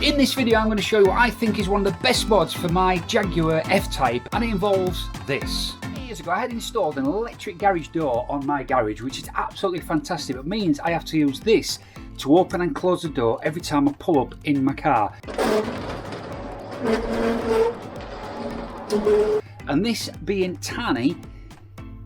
In this video I'm going to show you what I think is one of the best mods for my Jaguar F-Type, and it involves this. Years ago I had installed an electric garage door on my garage, which is absolutely fantastic. It means I have to use this to open and close the door every time I pull up in my car. And this being tiny,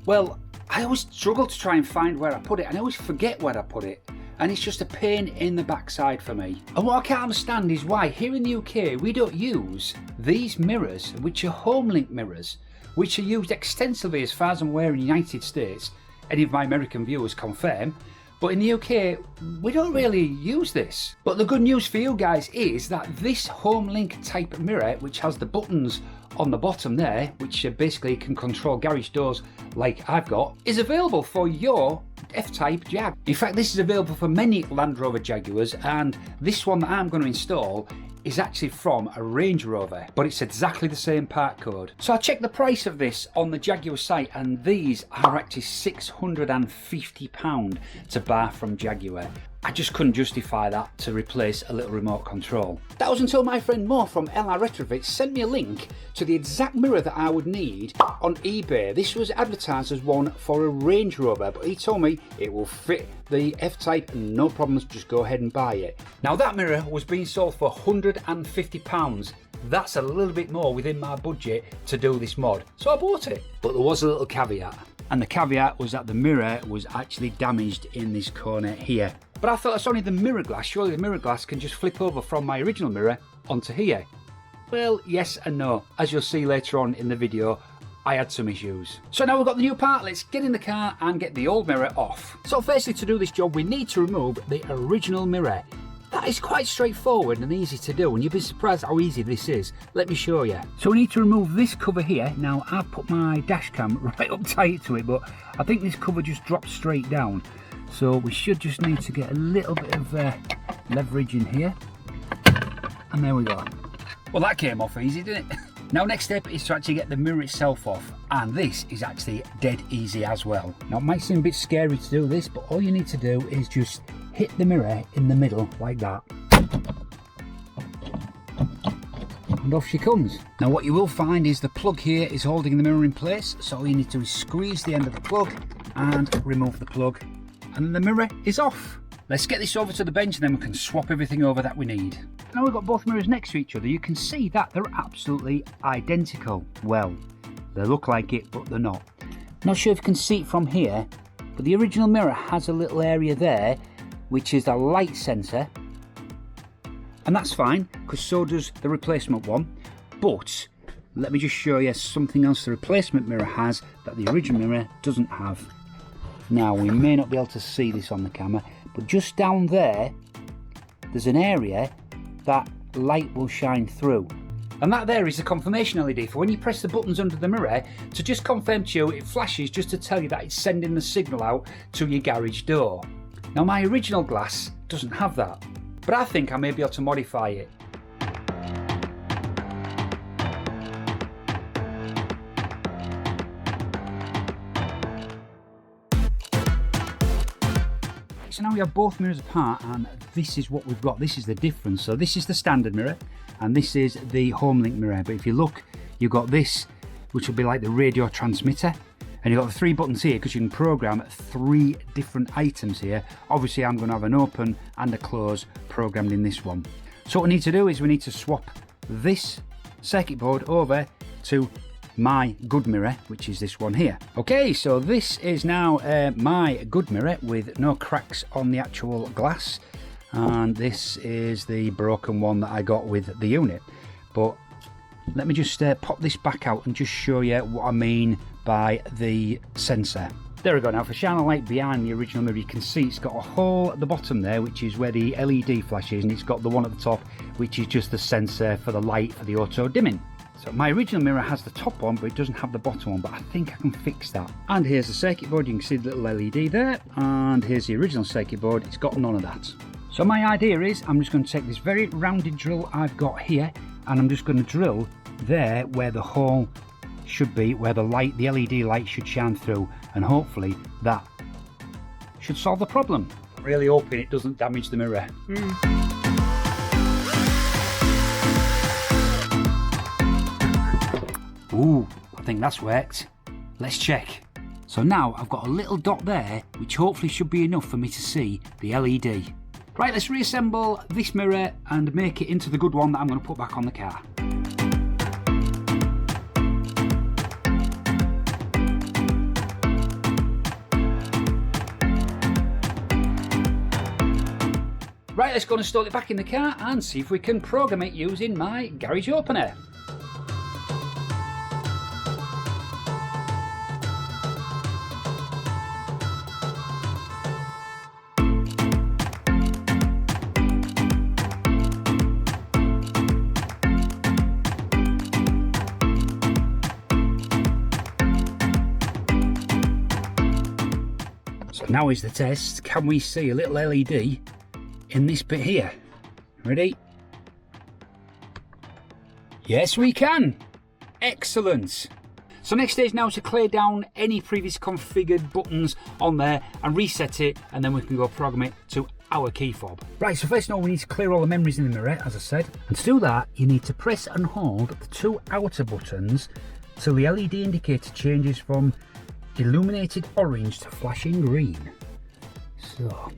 well, I always struggle to try and find where I put it, and I always forget where I put it. And it's just a pain in the backside for me. And what I can't understand is why here in the UK we don't use these mirrors, which are Homelink mirrors, which are used extensively as far as I'm aware in the United States. Any of my American viewers confirm. But in the UK, we don't really use this. But the good news for you guys is that this Homelink type mirror, which has the buttons on the bottom there, which basically can control garage doors like I've got, is available for your F-Type Jag. In fact, this is available for many Land Rover Jaguars, and this one that I'm going to install is actually from a Range Rover, but it's exactly the same part code. So I checked the price of this on the Jaguar site, and these are actually £650 to buy from Jaguar. I just couldn't justify that to replace a little remote control. That was until my friend Mo from LR Retrofit sent me a link to the exact mirror that I would need on eBay. This was advertised as one for a Range Rover, but he told me it will fit the F-Type, no problems, just go ahead and buy it. Now that mirror was being sold for £150. That's a little bit more within my budget to do this mod, so I bought it. But there was a little caveat, and the caveat was that the mirror was actually damaged in this corner here. But I thought it's only the mirror glass, surely the mirror glass can just flip over from my original mirror onto here. Well, yes and no. As you'll see later on in the video, I had some issues. So now we've got the new part, let's get in the car and get the old mirror off. So firstly, to do this job we need to remove the original mirror. That is quite straightforward and easy to do, and you'll be surprised how easy this is. Let me show you. So we need to remove this cover here. Now I've put my dash cam right up tight to it, but I think this cover just drops straight down. So we should just need to get a little bit of leverage in here. And there we go. Well, that came off easy, didn't it? Now next step is to actually get the mirror itself off, and this is actually dead easy as well. Now it might seem a bit scary to do this, but all you need to do is just hit the mirror in the middle like that. And off she comes. Now what you will find is the plug here is holding the mirror in place, so all you need to do is squeeze the end of the plug and remove the plug, and then the mirror is off. Let's get this over to the bench and then we can swap everything over that we need. Now we've got both mirrors next to each other. You can see that they're absolutely identical. Well, they look like it, but they're not. Not sure if you can see it from here, but the original mirror has a little area there, which is the light sensor. And that's fine, because so does the replacement one. But let me just show you something else the replacement mirror has that the original mirror doesn't have. Now, we may not be able to see this on the camera, but just down there, there's an area that light will shine through. And that there is the confirmation LED for when you press the buttons under the mirror to just confirm to you, it flashes just to tell you that it's sending the signal out to your garage door. Now, my original glass doesn't have that, but I think I may be able to modify it. So now we have both mirrors apart, and this is what we've got. This is the difference. So this is the standard mirror and this is the Homelink mirror. But if you look, you've got this, which will be like the radio transmitter, and you've got the three buttons here because you can program 3 different items here. Obviously I'm going to have an open and a close programmed in this one. So what we need to do is we need to swap this circuit board over to my good mirror, which is this one here. Okay, so this is now my good mirror with no cracks on the actual glass, and this is the broken one that I got with the unit. But let me just pop this back out and just show you what I mean by the sensor. There we go. Now, if I shine a light behind the original mirror, you can see it's got a hole at the bottom there, which is where the LED flash is, and it's got the one at the top, which is just the sensor for the light for the auto dimming. So my original mirror has the top one, but it doesn't have the bottom one, but I think I can fix that. And here's the circuit board. You can see the little LED there, and here's the original circuit board. It's got none of that. So my idea is I'm just going to take this very rounded drill I've got here, and I'm just going to drill there where the hole should be, where the light, the LED light should shine through, and hopefully that should solve the problem. Really hoping it doesn't damage the mirror. Ooh, I think that's worked. Let's check. So now I've got a little dot there, which hopefully should be enough for me to see the LED. Right, let's reassemble this mirror and make it into the good one that I'm going to put back on the car. Right, let's go and install it back in the car and see if we can program it using my garage opener. So now is the test. Can we see a little LED in this bit here? Ready? Yes, we can. Excellent. So next stage now is to clear down any previous configured buttons on there and reset it, and then we can go program it to our key fob. Right, so first of all we need to clear all the memories in the mirror, as I said, and to do that you need to press and hold the two outer buttons till the LED indicator changes from illuminated orange to flashing green. So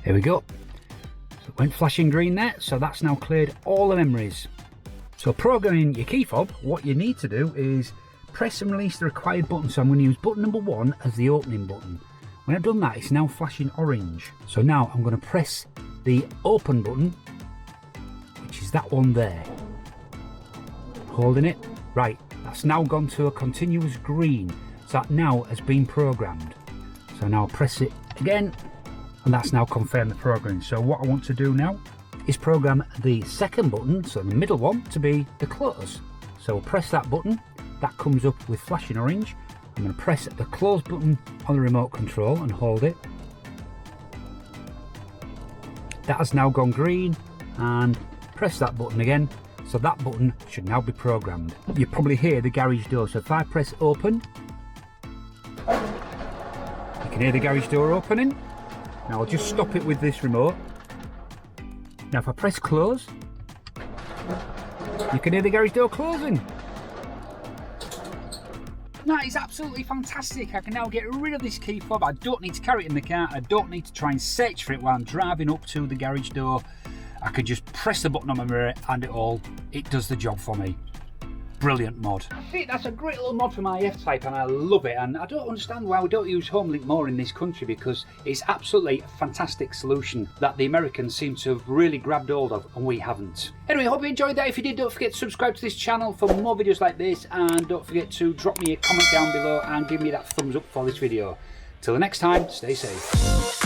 here we go. So it went flashing green there, so that's now cleared all the memories. So programming your key fob, what you need to do is press and release the required button. So I'm going to use button number 1 as the opening button. When I've done that, it's now flashing orange. So now I'm going to press the open button, which is that one there. Holding it. Right, that's now gone to a continuous green. So that now has been programmed. So now I'll press it again, and that's now confirmed the programming. So what I want to do now is program the second button, so the middle one, to be the close. So we'll press that button, that comes up with flashing orange. I'm going to press the close button on the remote control and hold it. That has now gone green, and press that button again. So that button should now be programmed. You probably hear the garage door. So if I press open, you can hear the garage door opening. Now I'll just stop it with this remote. Now if I press close, you can hear the garage door closing. That is absolutely fantastic. I can now get rid of this key fob. I don't need to carry it in the car. I don't need to try and search for it while I'm driving up to the garage door. I could just press the button on my mirror and it does the job for me. Brilliant mod. I think that's a great little mod for my F-Type, and I love it, and I don't understand why we don't use Homelink more in this country, because it's absolutely a fantastic solution that the Americans seem to have really grabbed hold of and we haven't. Anyway, I hope you enjoyed that. If you did, don't forget to subscribe to this channel for more videos like this, and don't forget to drop me a comment down below and give me that thumbs up for this video. Till the next time, stay safe.